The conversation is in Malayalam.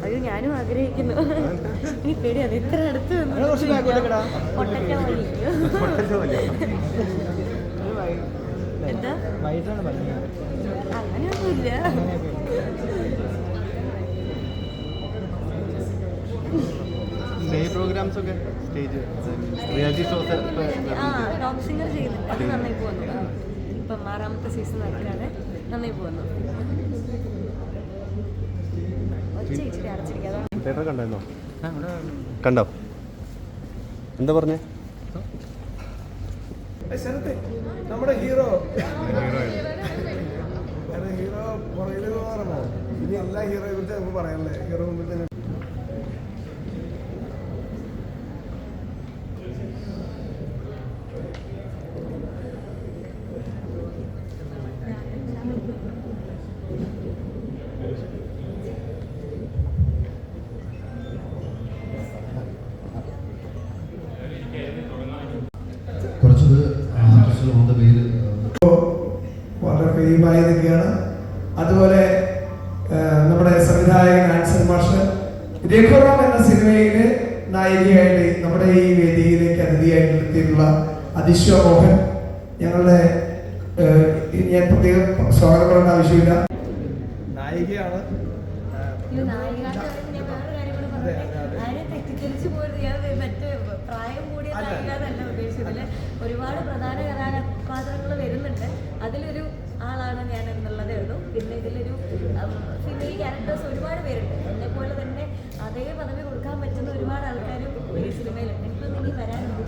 അയ്യോ ഞാനും ആഗ്രഹിക്കുന്നു. ഇനി പേടിയാണ് ഇത്ര അടുത്ത് എന്താ അങ്ങനെയൊന്നുമില്ല. പ്രോഗ്രാംസ് ഒക്കെ stage reality shows top singer ചെയ്യുന്നുണ്ട്. അത് നന്നായി പോകുന്നു. ഇപ്പം 6ാമത്തെ സീസൺ നടക്കാതെ നന്നായി പോകുന്നു. ഇച്ചിരി അടച്ചിരിക്കാതെ തിയേറ്റർ കണ്ടായിരുന്നോ? കണ്ടോ? എന്താ പറഞ്ഞേ? നമ്മുടെ ഹീറോ പുറകിൽ പറഞ്ഞോ? ഇനി എല്ലാ ഹീറോയെ കുറിച്ച് നമുക്ക് പറയാനല്ലേ? ഹീറോ മുമ്പിൽ തന്നെ വളരെ ഫെയിമായി നിൽക്കുകയാണ്. അതുപോലെ നമ്മുടെ സംവിധായകൻ ആൻസൺ മാഷ് രഘുറാം എന്ന സിനിമയിൽ നായികയായിട്ട് നമ്മുടെ ഈ വേദിയിലേക്ക് അതിഥിയായിട്ട് എത്തിയിട്ടുള്ള അതിശ്വ മോഹൻ ഞങ്ങളുടെ ഞാൻ പ്രത്യേകം സ്വാഗതം പറയേണ്ട ആവശ്യമില്ല. നായികയാണ്. പ്രായം കൂടിയ നായികതല്ല ഉദ്ദേശിച്ചതില് ഒരുപാട് പ്രധാന കഥാപാത്രങ്ങൾ വരുന്നുണ്ട്. അതിലൊരു ആളാണ് ഞാൻ എന്നുള്ളതേ ഉള്ളൂ. പിന്നെ ഇതിലൊരു ഫീമെയിൽ ക്യാരക്ടേഴ്സ് ഒരുപാട് പേരുണ്ട്. എന്നെ പോലെ തന്നെ അതേ പദവി കൊടുക്കാൻ പറ്റുന്ന ഒരുപാട് ആൾക്കാരും ഈ സിനിമയിലുണ്ട്. എനിക്കൊന്നും ഇനി വരാനുണ്ട്.